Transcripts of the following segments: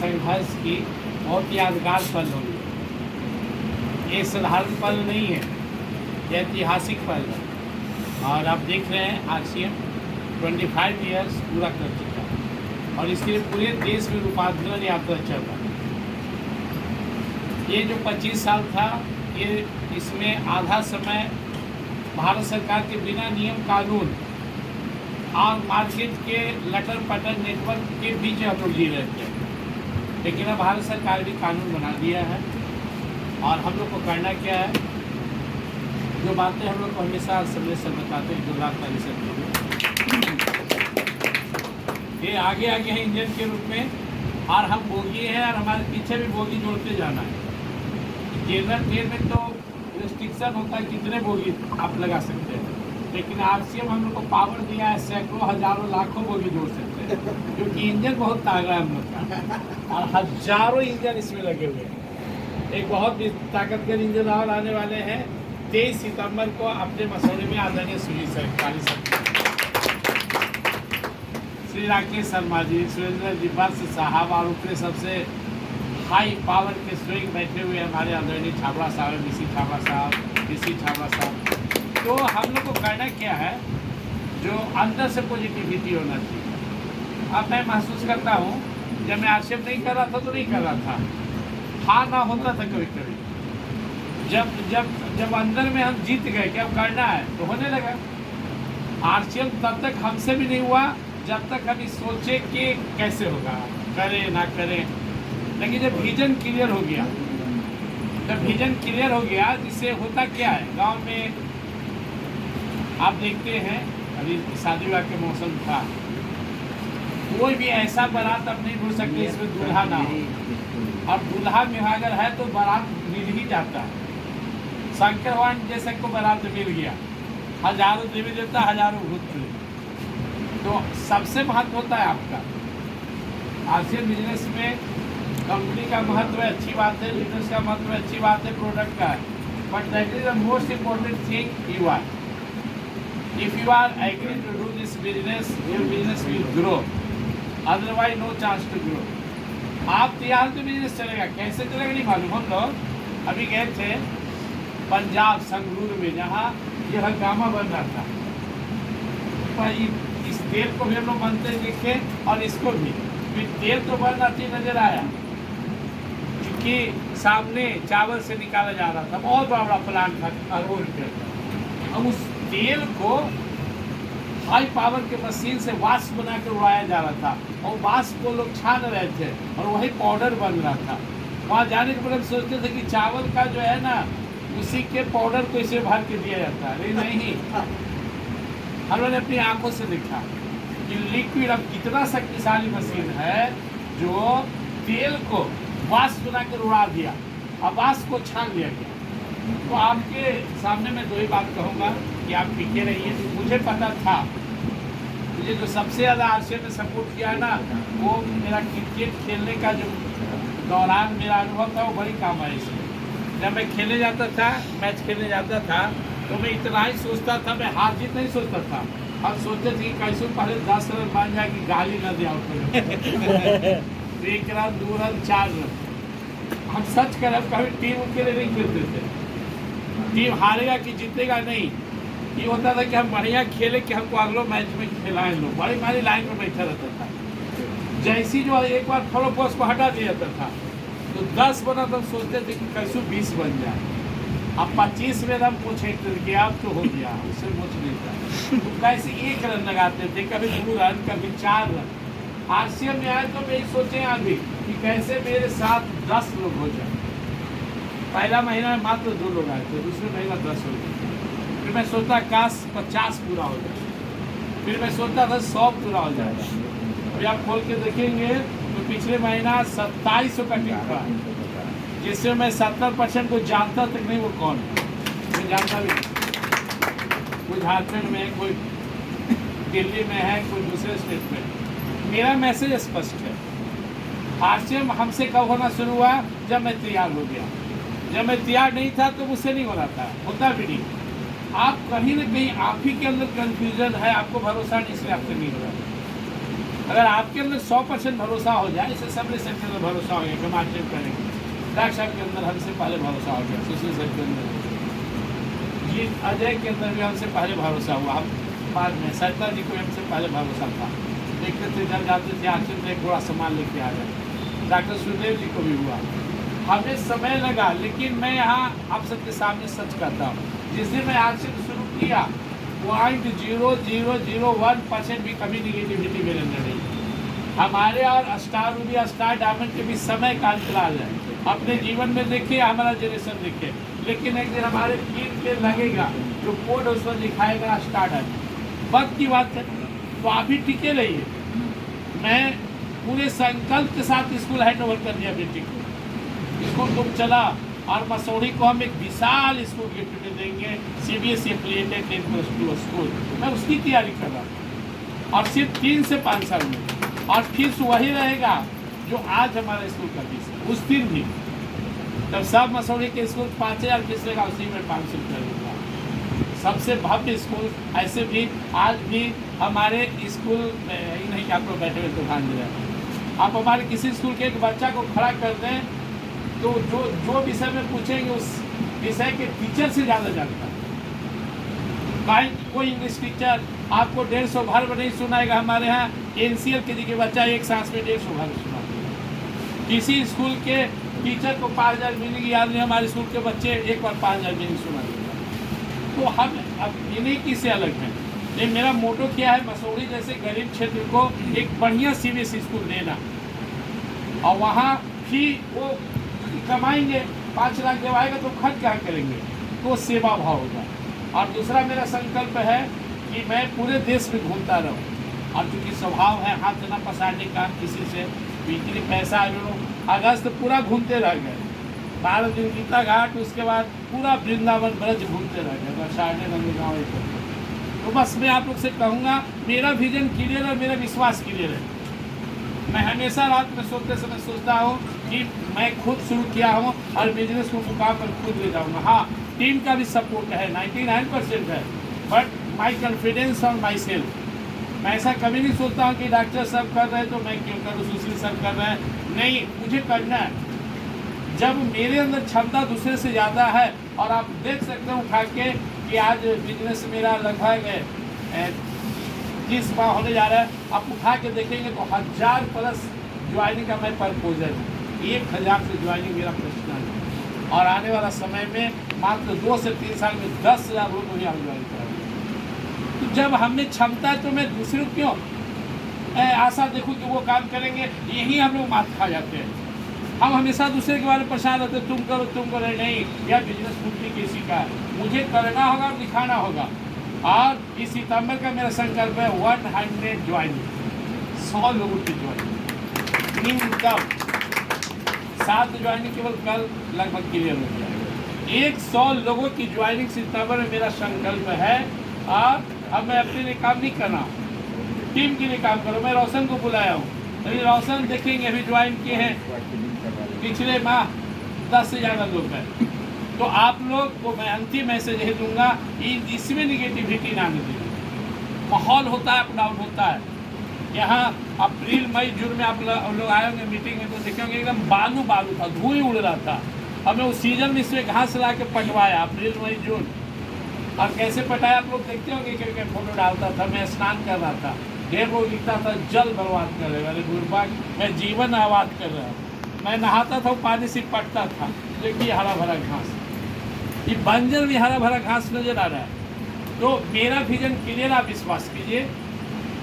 संघर्ष की बहुत यादगार पल होगी। ये साधारण पल नहीं है, ये ऐतिहासिक पल है। और आप देख रहे हैं आरसीएम 25 ईयर्स पूरा कर चुका है और इसके लिए पूरे देश में रूपांतरण यात्रा चल रहा है। ये जो 25 साल था, ये इसमें आधा समय भारत सरकार के बिना नियम कानून और मार्केट के लटर पटर नेटवर्क के बीच हम लोग जी रहे थे, लेकिन अब भारत सरकार भी कानून बना दिया है और हम लोग को करना क्या है, जो बातें हम लोग को हमेशा समय से बताते हैं, जो लाभकारी से ये आगे आगे है इंजन के रूप में और हम बोगी हैं और हमारे पीछे भी बोगी जोड़ते जाना है। जनरल ट्रेन में तो रिस्ट्रिक्शन होता है कितने बोगी आप लगा सकते हैं, लेकिन आरसीएम हम लोग को पावर दिया है, सैकड़ों हजारों लाखों बोगी जोड़ सकते हैं, क्योंकि इंजन बहुत तागड़ा है हम लोग का और हजारों इंजन इसमें लगे हुए हैं। एक बहुत ताकतवर इंजन और आने वाले हैं 23 सितंबर को अपने मसौड़े में आदरणीय श्री राकेश शर्मा जी, सुरेंद्र दिब्बास साहब और ऊपरे सबसे हाई पावर के स्विंग बैठे हुए हमारे आदरणीय छाबड़ा साहब, डीसी छाबड़ा साहब। तो हम लोग को करना क्या है, जो अंदर से पॉजिटिविटी होना चाहिए। अब मैं महसूस करता हूँ, जब मैं आरसीएम नहीं कर रहा था तो नहीं कर रहा था, हाँ ना होता था कभी कभी। जब अंदर में हम जीत गए कि अब करना है तो होने लगा। आरसीएम तब तक हमसे भी नहीं हुआ जब तक हम सोचे कि कैसे होगा, करें ना करें। लेकिन जब विजन क्लियर हो गया, जिससे होता क्या है, गांव में आप देखते हैं अभी शादी विवाह के मौसम था, कोई भी ऐसा बारात अब नहीं ढूंढ सकते इसमें दूल्हा ना हो, और दूल्हा में अगर है तो बारात मिल ही जाता है। शंकर भगवान जैसे को बारात मिल गया, हजारों देवी देवता, हजारों भूत। तो सबसे महत्व होता है आपका आरसीएम बिजनेस में। कंपनी का महत्व है, अच्छी बात है, बिजनेस का महत्व है, अच्छी बात है, प्रोडक्ट का है, but that is the most important thing you are. If you are agree to do this business, your business will grow, otherwise no chance to grow. आप तैयार तो बिजनेस चलेगा, कैसे चलेगा नहीं मालूम। हम लोग अभी गए थे पंजाब संगरूर में, जहाँ यह हंगामा बन रहा था, पर इस तेल को भी हम लोग बनते देखे और इसको भी तेल तो बनना चाहिए नजर आया, क्योंकि सामने चावल से निकाला जा रहा था, बहुत बड़ा प्लांट था अरबों रुपये का। अब उस तेल को हाई पावर के मशीन से वाष्प बना कर उड़ाया जा रहा था और वाष्प को लोग छान रहे थे और वही पाउडर बन रहा था। वहाँ जाने के बाद हम सोचते थे कि चावल का जो है ना, उसी के पाउडर को इसे भर के दिया जाता है, नहीं। हमने अपनी आंखों से देखा कि लिक्विड अब कितना शक्तिशाली मशीन है जो तेल को वाष्प बनाकर उड़ा दिया और वाष्प को छान लिया गया। तो आपके सामने मैं दो ही बात कहूँगा कि आप टिके रहिए। मुझे पता था, मुझे जो सबसे ज़्यादा आरसीएम में सपोर्ट किया है ना, वो मेरा क्रिकेट खेलने का जो दौरान मेरा अनुभव था, वो बड़ी काम आया इसमें। जब मैं खेलने जाता था, मैच खेलने जाता था, तो मैं इतना ही सोचता था, मैं हार जीत नहीं सोचता था। हम सोचते थे कि कैसे पहले 10 रन बन जाए कि गाली न दे आउट। 1 run 2 run 4 run. हम सच करें, कभी टीम के लिए नहीं खेलते थे, टीम हारेगा कि जीतेगा नहीं। ये होता था कि हम बढ़िया खेले कि हमको अगले मैच में खिलाएं लोग। बड़ी मारी लाइन में बैठा रहता था, जैसी जो एक बार फॉलो पोस्ट को हटा दिया जाता था तो 10 बना, तो सोचते थे कि कैसे 20 बन जाए। अब 25 में हम पूछे कि अब तो हो गया, उससे कुछ नहीं था। तो कैसे 1 रन लगाते थे, कभी 2 रन, कभी 4 रन। आरसीएम में आए तो मैं सोचे अभी कि कैसे मेरे साथ 10 लोग हो जाए। पहला महीना में मात्र 2 लोग आए थे, दूसरे महीना 10 हो गए। फिर मैं सोचता काश 50 पूरा हो जाए, फिर मैं सोचता था 100 पूरा हो जाएगा। अभी आप खोल के देखेंगे तो पिछले महीना 2700 का टिक था, जिससे मैं 70% को जानता तक नहीं वो कौन है, मैं जानता भी नहीं। कोई झारखंड में है, कोई दिल्ली में है, कोई दूसरे स्टेट में। मेरा मैसेज स्पष्ट है, आरसीएम हमसे कब होना शुरू हुआ, जब मैं तैयार हो गया। जब मैं तैयार नहीं था तो मुझसे नहीं हो रहा था, होता भी नहीं। आप कहीं ना कहीं आप ही के अंदर कंफ्यूजन है, आपको भरोसा नहीं, इसलिए आपसे नहीं हो रहा। अगर आपके अंदर 100% भरोसा हो जाए, इसे सबने सर के अंदर भरोसा हो गया कि हम आक्षेप करेंगे, डॉक्टर साहब के अंदर हमसे पहले भरोसा हो गया, सुशील सर के अंदर, जी अजय के अंदर भी हमसे पहले भरोसा हुआ, हम बाद में सरिता जी को हमसे पहले भरोसा था, देखते थे जब जाते थे आक्षेप में एक बड़ा सामान लेके आ गए, डॉक्टर सुदेव जी को भी हुआ, हमें समय लगा, लेकिन मैं यहाँ आप सबके सामने सच करता हूँ, जिस दिन मैं आक्षेप शुरू किया 0.0001% भी कभी निगेटिविटी मेरे अंदर नहीं। हमारे और स्टार रूबी स्टार डायमंड के भी समय का अंतराल है, अपने जीवन में देखिए, हमारा जनरेशन देखिए, लेकिन एक दिन हमारे टीम के लगेगा जो कोड उस पर दिखाएगा स्टार डायमंड, वक्त की बात है, तो आप भी टिके रहिए। मैं पूरे संकल्प के साथ स्कूल हैंड ओवर कर दिया बेटी को, स्कूल तुम चला, और मसौड़ी को हम एक विशाल स्कूल गिफ्ट में देंगे, CBSE एफिलिएटेड 10+2 स्कूल, मैं उसकी तैयारी कर रहा हूँ, और सिर्फ 3 से 5 साल में, और फीस वही रहेगा जो आज हमारा स्कूल का फीस है, उस दिन भी जब सब मसौड़ी के स्कूल 5000 फीस रहेगा, उसी में 500 रुपये रहेगा। सबसे भव्य स्कूल, ऐसे भी आज भी हमारे स्कूल में ही नहीं कि आप लोग बैठे हुए दुकान दे रहे हैं, आप हमारे किसी स्कूल के एक बच्चा को खड़ा कर दें तो जो विषय में पूछेंगे उस विषय के टीचर से ज़्यादा जानता है। कोई इंग्लिश टीचर आपको 150 वर्ब नहीं सुनाएगा, हमारे यहाँ NCL के जी के बच्चा एक सांस में 150 वर्ब सुनाते। किसी स्कूल के टीचर को 5000 मीनिंग याद नहीं, हमारे स्कूल के बच्चे एक बार 5000 मीनिंग सुना देगा। तो हम अब इन्हीं की से अलग हैं। ये मेरा मोटो क्या है, मसौड़ी जैसे गरीब क्षेत्र को एक बढ़िया CBSE स्कूल देना, और वहाँ भी वो कमाएंगे, 5 लाख जब आएगा तो खर्च क्या करेंगे, तो सेवा भाव होगा। और दूसरा मेरा संकल्प है कि मैं पूरे देश में घूमता रहूँ, और चूँकि स्वभाव है हाथ न पसारने का किसी से, बिजली पैसा अगस्त पूरा घूमते रह गए, 12 दिन गीता घाट, उसके बाद पूरा वृंदावन ब्रज घूमते रह गए, बरसाने नंदगांव। तो बस मैं आप लोग से कहूँगा, मेरा विजन क्लियर है, मेरा विश्वास क्लियर है। मैं हमेशा रात में सोते समय सोचता हूँ कि मैं खुद शुरू किया हूँ और बिजनेस को मुकाम पर खुद ले जाऊँगा। हाँ, टीम का भी सपोर्ट है, 99% है, but my confidence on my self. मैं ऐसा कभी नहीं सोचता हूँ कि डॉक्टर साहब कर रहे हैं तो मैं क्यों करूँ, सुशील सर कर रहे हैं, नहीं, मुझे करना है। जब मेरे अंदर क्षमता दूसरे से ज़्यादा है, और आप देख सकते हो उठा के कि आज बिजनेस मेरा लगभग 30 माह होने जा रहा है, आप उठा के देखेंगे तो 1000+ ज्वाइनिंग का मैं प्रपोजल, 1000 से ज्वाइनिंग मेरा प्रश्न है, और आने वाला समय में मात्र 2 से 3 साल में 10,000 लोग को हम ज्वाइन कराएंगे। तो जब हमने क्षमता है तो मैं दूसरों क्यों आशा देखूँ कि वो काम करेंगे, यही हम लोग मात खा जाते हैं। हम हमेशा दूसरे के बारे में परेशान होते हैं, तुम करो, नहीं, यह बिजनेस मुक्ति किसी का है, मुझे करना होगा और दिखाना होगा। और इस सितंबर का मेरा संकल्प है 100 ज्वाइनिंग, 100 लोगों की ज्वाइनिंग, न्यूनतम 7 ज्वाइनिंग केवल कल लगभग क्लियर हो जाएगा। 100 लोगों की ज्वाइनिंग सितंबर में मेरा संकल्प है। और अब मैं अपने लिए काम नहीं कर रहा हूँ, टीम के लिए काम करूँ। मैं रोशन को बुलाया हूँ, अभी रोशन देखेंगे, अभी ज्वाइन किए हैं पिछले माह 10 से ज़्यादा लोग हैं। तो आप लोग को मैं अंतिम मैसेज यही दूंगा, इसमें निगेटिविटी ना दें। माहौल होता है, अप डाउन होता है। यहाँ अप्रैल मई जून में आप लोग आए होंगे मीटिंग में, तो देखेंगे एकदम बालू था, धुएं उड़ रहा था। हमें उस सीजन में इसमें घास ला के पटवाया, अप्रैल मई जून, और कैसे पटाया आप लोग देखते होंगे, क्योंकि फोटो डालता था, मैं स्नान कर रहा था, ढेर लोग लिखता था जल बर्बाद कर रहे, अरे गुरबाग, मैं जीवन आबाद कर रहा हूँ। मैं नहाता था, पानी से पटता था, देखिए हरा भरा घास, ये बंजर भी हरा भरा घास नजर आ रहा है। तो मेरा विजन क्लियर, आप विश्वास कीजिए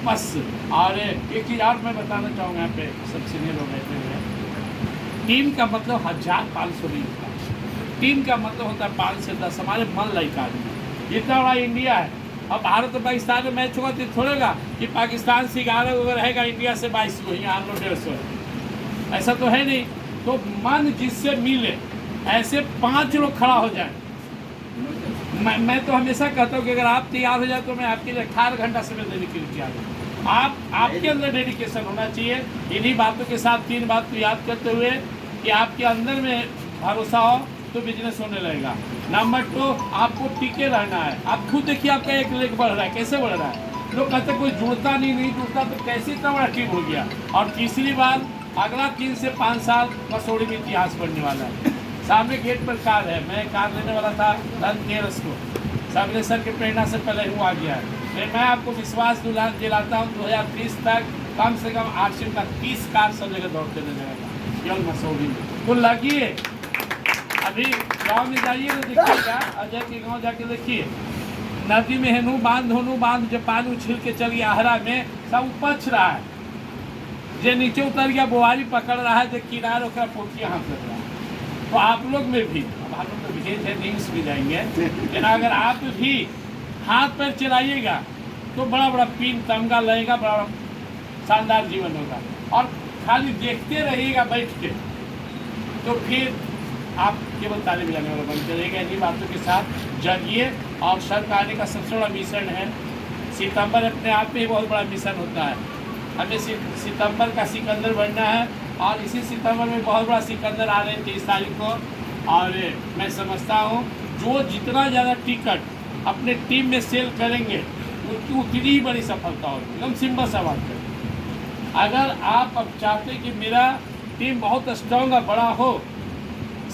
बस। और एक चीज़ और मैं बताना चाहूँगा, यहाँ पे सब सीनियर लोग बैठे हुए हैं, टीम का मतलब 1500 नहीं होता, टीम का मतलब होता है 5 से 10 हमारे मन लाइक आदमी। इतना बड़ा इंडिया है, अब भारत और पाकिस्तान में मैच होगा तो थोड़ेगा कि पाकिस्तान से 11 को रहेगा, इंडिया से 22 को, यहाँ हम लोग 150, ऐसा तो है नहीं। तो मन जिससे मिले ऐसे 5 लोग खड़ा हो जाए। मैं तो हमेशा कहता हूँ कि अगर आप तैयार हो जाए तो मैं आपके लिए 18 घंटा समय देने के लिए तैयार हूँ। आपके अंदर डेडिकेशन होना चाहिए। इन्हीं बातों के साथ 3 बात को याद करते हुए कि आपके अंदर में भरोसा हो तो बिजनेस होने लगेगा। नंबर 2, आपको टिके रहना है। आप खुद देखिए आपका एक लेग बढ़ रहा है, कैसे बढ़ रहा है, लोग कहते कोई जुड़ता नहीं जुड़ता, तो कैसे इतना बड़ा टीम हो गया। और तीसरी बार अगला 3 से 5 साल मसूरी में इतिहास बनने वाला है। सामने गेट पर कार है, मैं कार लेने वाला था धनतेरस को, सामने सर के प्रेरणा से पहले हूँ आ गया है। मैं आपको विश्वास दिलाता हूँ 2030 तक कम से कम आरसीएम का 30 कार सब जगह दौड़ते रह जाएगा केवल मसूरी में। तो लगिए, अभी गांव में जाइए तो देखिएगा, अजय के गांव जाके देखिए, नदी में हेनू बांध जो पानी उछिल के चल गया हरा में, सब उपछ रहा है। जो नीचे उतर गया बोआरी पकड़ रहा है, जो किनारे होकर पोखिया हाथ लग रहा है। तो आप लोग में भी, अब आप लोग तो विशेष है न्यूज भी जाएंगे, लेकिन अगर आप भी हाथ पैर चलाइएगा तो बड़ा बड़ा पीन तमगा लगेगा, बड़ा शानदार जीवन होगा। और खाली देखते रहिएगा बैठ के, तो फिर आप केवल ताली बजाने वाला बन चलेगा। इन्हीं बातों के साथ जागिए। और सर का आने का सबसे बड़ा मिशन है सितंबर, अपने आप में ही बहुत बड़ा मिशन होता है। हमें सितंबर का सिकंदर बनना है, और इसी सितंबर में बहुत बड़ा सिकंदर आ रहे हैं 23 तारीख को। और मैं समझता हूँ जो जितना ज़्यादा टिकट अपने टीम में सेल करेंगे उनकी उतनी ही बड़ी सफलता होगी। एकदम सिंपल सा बात है। अगर आप अब चाहते कि मेरा टीम बहुत स्ट्रॉन्ग और बड़ा हो,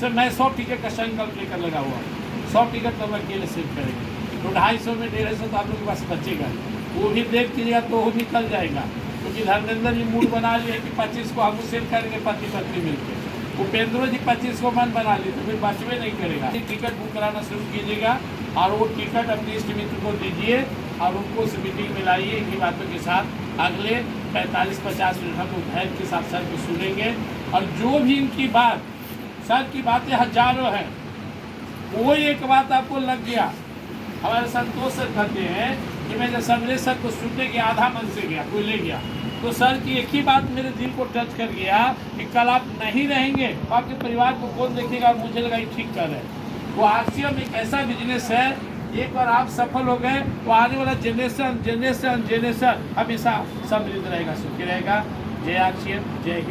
सर मैं 100 टिकट का संकल्प लेकर लगा हुआ, 100 टिकट तो हम अकेले सेल करेंगे, तो 250 में 150 तो आप लोग के पास बचेगा, वो भी देख कीजिएगा तो वो निकल जाएगा। क्योंकि धर्मेंद्र जी मूड बना लिए कि 25 को हम सेल करेंगे पति पत्नी मिलकर, उपेंद्र जी 25 को मन बना लिए, तो फिर बचवे नहीं करेगा। टिकट बुक कराना शुरू कीजिएगा, और वो टिकट अपने इष्ट मित्र को दीजिए, और उनको उस मीटिंग में लाइए। इन्हीं बातों के साथ अगले 45-50 मिनट हम धैर्य के साथ सर को सुनेंगे, और जो भी इनकी बात, सर की बातें हजारों हैं, वो एक बात आपको लग गया। हमारे संतोष सर कहते हैं कि मैं जब सवेरे सर को सुनने के आधा मन से गया, कोई ले गया, तो सर की एक ही बात मेरे दिल को टच कर गया कि कल आप नहीं रहेंगे, आपके परिवार को कौन देखेगा। और मुझे लगा ये ठीक कर है। वो आरसीएम एक ऐसा बिजनेस है, एक बार आप सफल हो गए तो आने वाला जनरेशन हमेशा समृद्ध रहेगा, सुखी रहेगा। जय आरसीएम, जय हिंद।